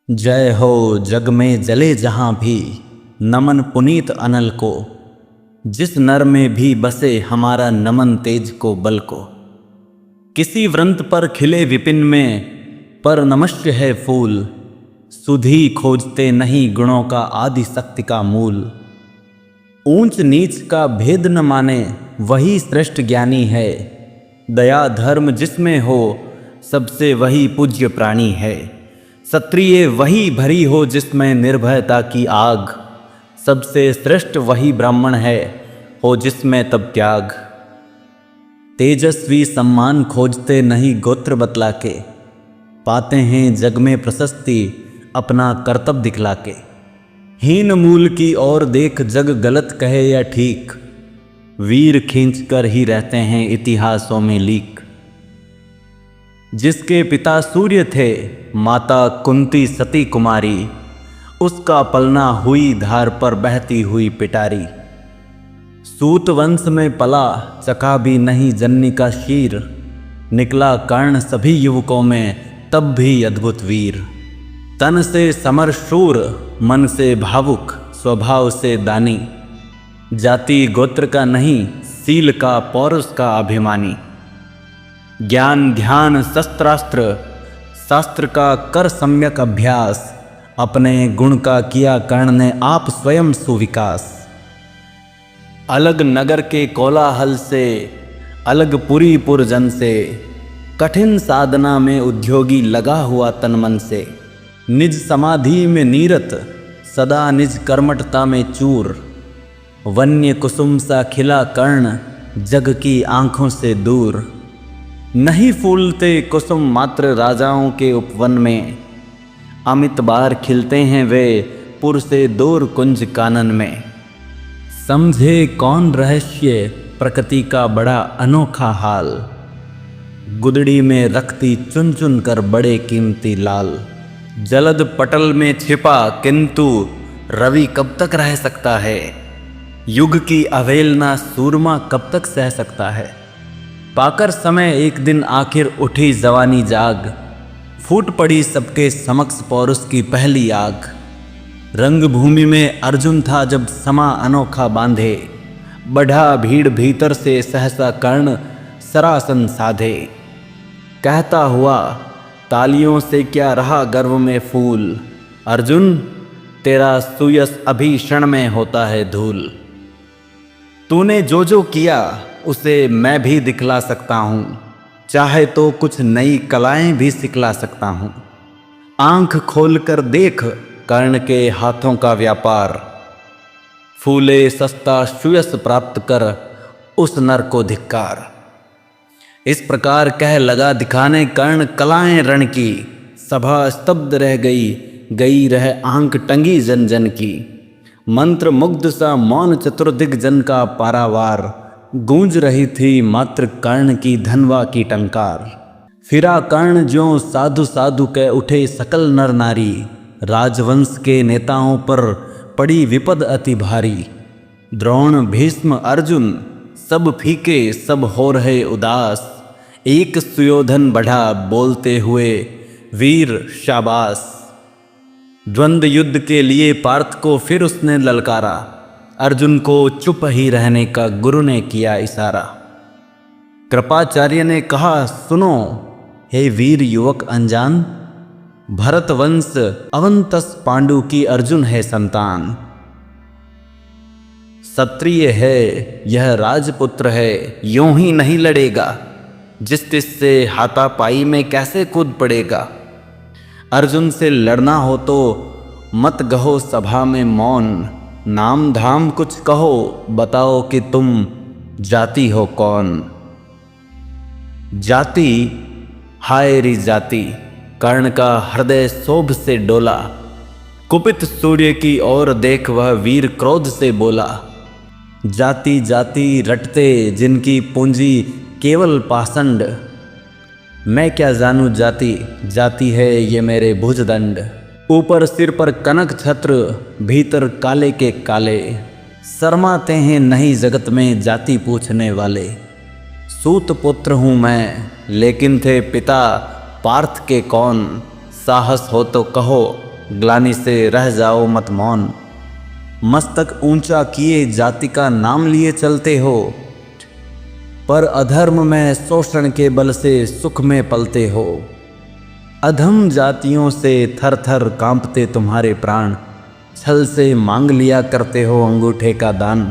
जय हो जग में जले जहाँ भी, नमन पुनीत अनल को। जिस नर में भी बसे हमारा नमन तेज को बल को। किसी व्रंत पर खिले विपिन में पर नमस्य है फूल। सुधी खोजते नहीं गुणों का आदि शक्ति का मूल। ऊंच नीच का भेद न माने वही श्रेष्ठ ज्ञानी है। दया धर्म जिसमें हो सबसे वही पूज्य प्राणी है। क्षत्रिय वही भरी हो जिसमें निर्भयता की आग। सबसे श्रेष्ठ वही ब्राह्मण है हो जिसमें तब त्याग। तेजस्वी सम्मान खोजते नहीं गोत्र बतला के। पाते हैं जग में प्रशस्ति अपना कर्तव्य दिखला के। हीन मूल की ओर देख जग गलत कहे या ठीक। वीर खींच कर ही रहते हैं इतिहासों में लीक। जिसके पिता सूर्य थे माता कुंती सती कुमारी। उसका पलना हुई धार पर बहती हुई पिटारी। सूत वंश में पला चका भी नहीं जननी का शीर। निकला कर्ण सभी युवकों में तब भी अद्भुत वीर। तन से समर शूर मन से भावुक स्वभाव से दानी। जाति गोत्र का नहीं सील का पौरुष का अभिमानी। ज्ञान ध्यान शस्त्रास्त्र शास्त्र का कर सम्यक अभ्यास। अपने गुण का किया कर्ण ने आप स्वयं सुविकास। अलग नगर के कोलाहल से अलग पुरी पुरजन से। कठिन साधना में उद्योगी लगा हुआ तन मन से। निज समाधि में नीरत सदा निज कर्मठता में चूर। वन्य कुसुम सा खिला कर्ण जग की आंखों से दूर। नहीं फूलते कुसुम मात्र राजाओं के उपवन में। अमित बार खिलते हैं वे पुर से दूर कुंज कानन में। समझे कौन रहस्य प्रकृति का बड़ा अनोखा हाल। गुदड़ी में रखती चुन चुन कर बड़े कीमती लाल। जलद पटल में छिपा किंतु रवि कब तक रह सकता है। युग की अवहेलना सूरमा कब तक सह सकता है। पाकर समय एक दिन आखिर उठी जवानी जाग। फूट पड़ी सबके समक्ष पौरुष की पहली आग। रंगभूमि में अर्जुन था जब समा अनोखा बांधे। बढ़ा भीड़ भीतर से सहसा कर्ण सरासन साधे। कहता हुआ तालियों से क्या रहा गर्व में फूल। अर्जुन तेरा सुयश अभी क्षण में होता है धूल। तूने जो किया उसे मैं भी दिखला सकता हूँ। चाहे तो कुछ नई कलाएं भी सिखला सकता हूँ। आंख खोल कर देख कर्ण के हाथों का व्यापार। फूले सस्ता सुयश प्राप्त कर उस नर को धिक्कार। इस प्रकार कह लगा दिखाने कर्ण कलाएं रण की। सभा स्तब्ध रह गई रह आंख टंगी जन जन की। मंत्र मुग्ध सा मौन चतुर्दिग जन का पारावार। गूंज रही थी मात्र कर्ण की धनवा की टंकार। फिरा कर्ण ज्यों साधु साधु कह उठे सकल नर नारी। राजवंश के नेताओं पर पड़ी विपद अति भारी। द्रोण भीष्म अर्जुन सब फीके सब हो रहे उदास। एक सुयोधन बढ़ा बोलते हुए वीर शाबाश। द्वंद्व युद्ध के लिए पार्थ को फिर उसने ललकारा। अर्जुन को चुप ही रहने का गुरु ने किया इशारा। कृपाचार्य ने कहा सुनो हे वीर युवक अनजान। भरत वंश अवंतस पांडु की अर्जुन है संतान। क्षत्रिय है यह राजपुत्र है यूं ही नहीं लड़ेगा। जिस तिस से हाथापाई में कैसे कूद पड़ेगा। अर्जुन से लड़ना हो तो मत गहो सभा में मौन। नाम धाम कुछ कहो बताओ कि तुम जाति हो कौन। जाति हाय री जाति कर्ण का हृदय शोभ से डोला। कुपित सूर्य की ओर देख वह वीर क्रोध से बोला। जाति जाति रटते जिनकी पूंजी केवल पाषंड। मैं क्या जानूं जाति जाति है ये मेरे भुजदंड। ऊपर सिर पर कनक छत्र भीतर काले के काले। शर्माते हैं नहीं जगत में जाति पूछने वाले। सूत पुत्र हूँ मैं लेकिन थे पिता पार्थ के कौन। साहस हो तो कहो ग्लानि से रह जाओ मत मौन। मस्तक ऊंचा किए जाति का नाम लिए चलते हो, पर अधर्म में शोषण के बल से सुख में पलते हो। अधम जातियों से थर थर कांपते तुम्हारे प्राण, छल से मांग लिया करते हो अंगूठे का दान।